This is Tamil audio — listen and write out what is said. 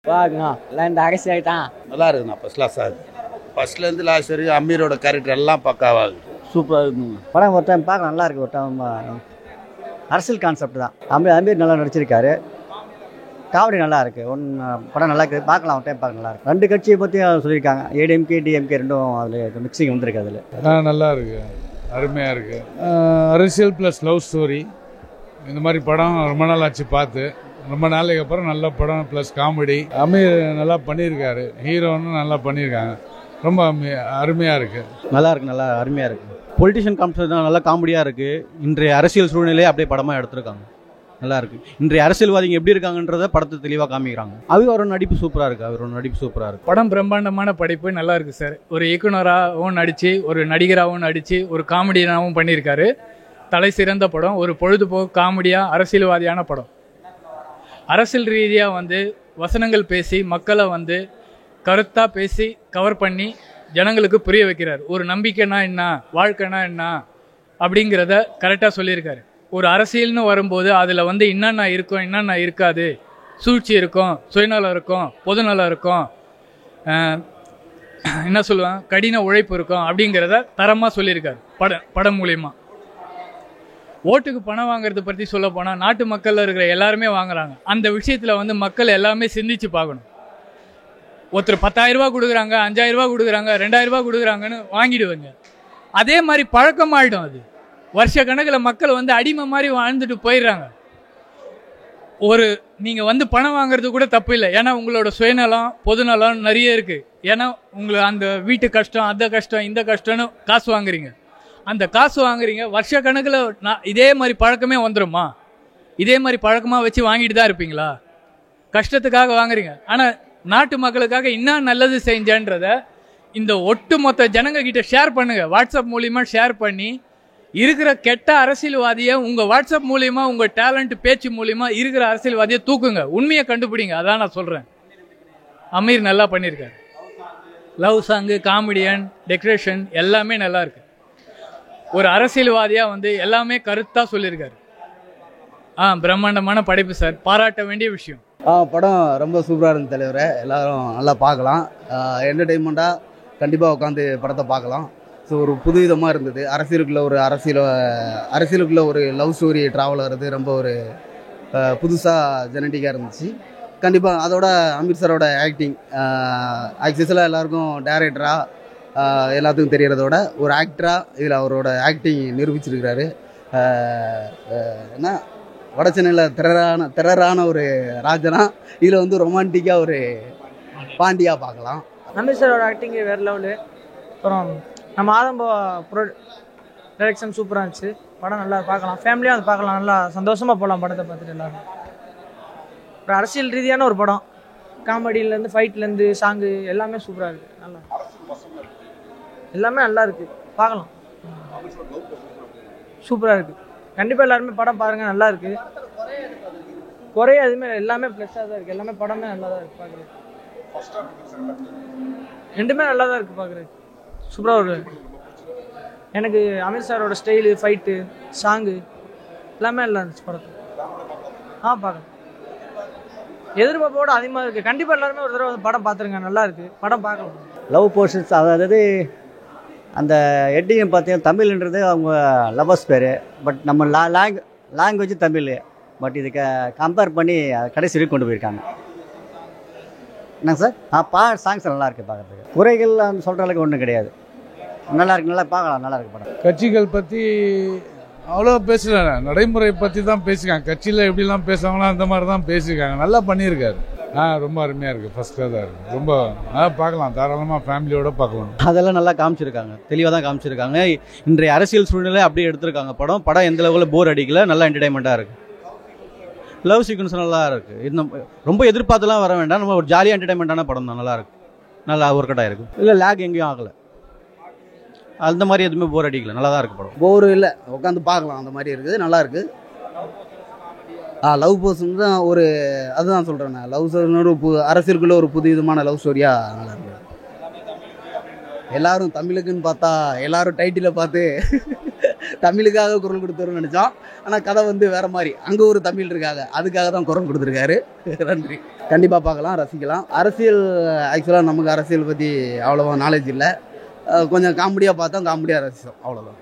பார்க்கணும் எல்லாம் இந்த அரசியல் தான் நல்லா இருக்குண்ணா. ஃபர்ஸ்ட் கிளாஸாக இருக்குது. ஃபர்ஸ்ட்லேருந்து லாஸ்ட் வரைக்கும் அமீரோட கேரக்டர் எல்லாம் பக்காவாகுது. சூப்பராக இருக்குங்க. படம் ஒரு டைம் பார்க்கலாம், நல்லா இருக்கு. ஒரு டைம் அரசியல் கான்செப்ட் தான். அமீர் நல்லா நடிச்சிருக்காரு. காமெடி நல்லா இருக்கு. படம் நல்லா இருக்குது, பார்க்கலாம். ஒரு டைம் பார்க்க நல்லா இருக்கு. 2 கட்சியை பற்றி சொல்லியிருக்காங்க. ஏடிஎம்கே டிஎம்கே ரெண்டும் அதில் மிக்சிங் வந்துருக்கு. அதில் நல்லா இருக்கு, அருமையாக இருக்கு. அரசியல் ப்ளஸ் லவ் ஸ்டோரி, இந்த மாதிரி படம் ரொம்ப நாள் ஆச்சு பார்த்து. ரொம்ப நாளைக்கு அப்புறம் நல்ல படம் ப்ளஸ் காமெடி. அமீர் நல்லா பண்ணியிருக்காரு, ஹீரோன்னு நல்லா பண்ணியிருக்காங்க. ரொம்ப அருமையாக இருக்குது. நல்லா இருக்குது, நல்லா அருமையாக இருக்குது. பொலிட்டிஷியன் கான்செப்ட் தான், நல்லா காமெடியாக இருக்குது. இன்றைய அரசியல் சூழ்நிலையை அப்படியே படமாக எடுத்திருக்காங்க. நல்லா இருக்குது. இன்றைய அரசியல்வாதிங்க எப்படி இருக்காங்கன்றத படத்தை தெளிவாக காமிக்கிறாங்க. அவரோட நடிப்பு சூப்பராக இருக்குது. படம் பிரம்மாண்டமான படைப்பு, நல்லா இருக்குது சார். ஒரு இயக்குனராகவும் நடித்து, ஒரு நடிகராகவும் நடித்து, ஒரு காமெடியனாகவும் பண்ணியிருக்காரு. தலை சிறந்த படம். ஒரு பொழுதுபோக்கு காமெடியாக அரசியல்வாதியான படம். அரசியல் ரீதியாக வசனங்கள் பேசி மக்களை கருத்தாக பேசி கவர் பண்ணி ஜனங்களுக்கு புரிய வைக்கிறார். ஒரு நம்பிக்கைனா என்ன, வாழ்க்கைனா என்ன அப்படிங்கிறத கரெக்டாக சொல்லியிருக்காரு. ஒரு அரசியல்னு வரும்போது அதில் என்னென்ன இருக்கும், என்னென்ன இருக்காது, சூழ்ச்சி இருக்கும், சுயநலம் இருக்கும், பொதுநலம் இருக்கும், என்ன சொல்லுவேன், கடின உழைப்பு இருக்கும் அப்படிங்கிறத தரமாக சொல்லியிருக்காரு படம் மூலிமா. ஓட்டுக்கு பணம் வாங்குறத பற்றி சொல்ல போனால் நாட்டு மக்களில் இருக்கிற எல்லாருமே வாங்குறாங்க. அந்த விஷயத்தில் மக்கள் எல்லாமே சிந்திச்சு பார்க்கணும். ஒருத்தர் 10,000 ரூபா கொடுக்குறாங்க, 5,000 ரூபா கொடுக்குறாங்க, 2,000 ரூபா கொடுக்குறாங்கன்னு வாங்கிடுவாங்க. அதே மாதிரி பழக்கமாயிடும். அது வருஷ கணக்கில் மக்கள் அடிமை மாதிரி வாழ்ந்துட்டு போயிடுறாங்க. நீங்கள் பணம் வாங்குறது கூட தப்பு இல்லை. ஏன்னா உங்களோட சுயநலம் பொதுநலம் நிறைய இருக்குது. ஏன்னா உங்களை அந்த வீட்டு கஷ்டம், அந்த கஷ்டம், இந்த கஷ்டம்னு காசு வாங்குறீங்க. அந்த காசு வாங்குறீங்க, வருஷ கணக்கில் இதே மாதிரி பழக்கமே வந்துடுமா? இதே மாதிரி பழக்கமாக வச்சு வாங்கிட்டு தான் இருப்பீங்களா? கஷ்டத்துக்காக வாங்குறீங்க. ஆனால் நாட்டு மக்களுக்காக என்ன நல்லது செஞ்சேன்றத இந்த ஒட்டுமொத்த ஜனங்க கிட்ட ஷேர் பண்ணுங்க. வாட்ஸ்அப் மூலியமா ஷேர் பண்ணி இருக்கிற கெட்ட அரசியல்வாதியை உங்கள் வாட்ஸ்அப் மூலியமா, உங்கள் டேலண்ட் பேச்சு மூலியமா இருக்கிற அரசியல்வாதியை தூக்குங்க. உண்மையை கண்டுபிடிங்க. அதான் நான் சொல்கிறேன். அமீர் நல்லா பண்ணியிருக்காரு. லவ் சாங்கு, காமெடியன், டெக்கரேஷன் எல்லாமே நல்லா இருக்கு. ஒரு அரசியல்வாதியாக எல்லாமே கருத்தாக சொல்லியிருக்காரு. பிரம்மாண்டமான படைப்பு சார், பாராட்ட வேண்டிய விஷயம். படம் ரொம்ப சூப்பராக இருந்த தலைவரை, எல்லாரும் நல்லா பார்க்கலாம். என்டர்டெயின்மெண்ட்டாக கண்டிப்பாக உட்காந்து படத்தை பார்க்கலாம். ஸோ ஒரு புதுவிதமாக இருந்தது. அரசியலுக்குள்ளே ஒரு லவ் ஸ்டோரி ட்ராவல் ஆகிறது ரொம்ப ஒரு புதுசாக ஜெனட்டிக்காக இருந்துச்சு. கண்டிப்பாக அதோட அமீர் சாரோட ஆக்டிங் ஆக்சுவலாக எல்லாருக்கும் டைரக்டராக எல்லாத்துக்கும் தெரியறதோட ஒரு ஆக்டராக இதில் அவரோட ஆக்டிங் நிரூபிச்சிருக்கிறாரு. ஏன்னா வட சென்னையில் டெரரான ஒரு ராஜனா, இதில் ரொமான்டிக்காக ஒரு பாண்டியாக பார்க்கலாம். அமீர் சாரோட ஆக்டிங் வேறு லெவலு. அப்புறம் நம்ம ஆதம்போ டைரக்ஷன் சூப்பராக இருந்துச்சு. படம் நல்லா பார்க்கலாம், ஃபேமிலியாக வந்து பார்க்கலாம். நல்லா சந்தோஷமாக போகலாம் படத்தை பார்த்துட்டு எல்லாரும். ஒரு அரசியல் ரீதியான ஒரு படம். காமெடியிலேருந்து ஃபைட்லேருந்து சாங்கு எல்லாமே சூப்பராக இருக்குது. நல்லா எல்லாமே நல்லா இருக்குது, பார்க்கலாம். சூப்பராக இருக்குது. கண்டிப்பாக எல்லாருமே படம் பாருங்கள், நல்லா இருக்குது. குறைய எதுவுமே எல்லாமே ப்ளஸ்ஸாக தான் இருக்குது. எல்லாமே படமே நல்லா தான் இருக்குது பார்க்குறது. ரெண்டுமே நல்லா தான் இருக்குது பார்க்குறது. சூப்பராக ஒரு எனக்கு அமீர் சாரோட ஸ்டைலு, ஃபைட்டு, சாங்கு எல்லாமே நல்லா இருந்துச்சு படத்தில். பார்க்கலாம். எதிர்பார்ப்போடு அதிகமாக இருக்குது. கண்டிப்பாக எல்லாருமே ஒரு தடவை படம் பார்த்துருங்க, நல்லா இருக்குது. படம் பார்க்கலாம். லவ் போர்ஷன்ஸ், அதாவது அந்த எட்டியும் பார்த்தீங்கன்னா தமிழ்ன்றது அவங்க லவர்ஸ் பேர். பட் நம்ம லாங்குவேஜ் தமிழ். பட் இதுக்கு கம்பேர் பண்ணி கடைசி வரைக்கும் கொண்டு போயிருக்காங்க. என்னங்க சார்? சாங்ஸ் நல்லா இருக்குது பார்க்குறதுக்கு. குறைகள் சொல்கிற அளவுக்கு ஒன்றும் கிடையாது. நல்லா இருக்கு, நல்லா பார்க்கலாம், நல்லா இருக்கு படம். கட்சிகள் பற்றி அவ்வளோ பேசல, நடைமுறை பற்றி தான் பேசிக்காங்க. கட்சியில் எப்படிலாம் பேசுவாங்களோ அந்த மாதிரி தான் பேசியிருக்காங்க. நல்லா பண்ணியிருக்காரு. ரொம்ப அருமையாக இருக்குது. ஃபர்ஸ்ட் கிளாஸாக இருக்குது. ரொம்ப பார்க்கலாம், தாராளமாக ஃபேமிலியோடு பார்க்கலாம். அதெல்லாம் நல்லா காமிச்சிருக்காங்க, தெளிவாக தான் காமிச்சிருக்காங்க. இன்றைய அரசியல் சூழ்நிலை அப்படியே எடுத்திருக்காங்க. படம் எந்த லெவலில் போர் அடிக்கல, நல்லா என்டர்டைன்மெண்ட்டாக இருக்குது. லவ் சீக்வன்ஸ் நல்லா இருக்குது. இன்னும் ரொம்ப எதிர்பார்த்துலாம் வர வேண்டாம். நம்ம ஒரு ஜாலியாக என்டர்டைன்மெண்ட்டான படம் தான். நல்லா இருக்குது, நல்லா ஒர்க் அவுட் ஆகிருக்கு. இல்லை லேக் எங்கேயும் ஆகலை, அந்த மாதிரி எதுவுமே போர் அடிக்கல. நல்லா தான் இருக்குது படம். போர் இல்லை, உட்காந்து பார்க்கலாம். அந்த மாதிரி இருக்குது, நல்லா இருக்குது. லவ் பர்சன் தான் ஒரு அதுதான் சொல்கிறேன். லவ் ஸ்டோரி அரசியலுக்குள்ளே ஒரு புது விதமான லவ் ஸ்டோரியாக நல்லா இருக்குது. எல்லாரும் தமிழுக்குன்னு பார்த்தா எல்லாரும் டைட்டிலை பார்த்து தமிழுக்காக குரல் கொடுத்தாருன்னு நினச்சோம். ஆனால் கதை வந்து வேறு மாதிரி, அங்கே ஒரு தமிழ் இருக்காங்க, அதுக்காக தான் குரல் கொடுத்துருக்காரு. நன்றி. கண்டிப்பாக பார்க்கலாம், ரசிக்கலாம். அரசியல் ஆக்சுவலாக நமக்கு அரசியல் பற்றி அவ்வளோவா நாலேஜ் இல்லை. கொஞ்சம் காமெடியாக பார்த்தோம், காமெடியாக ரசித்தோம், அவ்வளோதான்.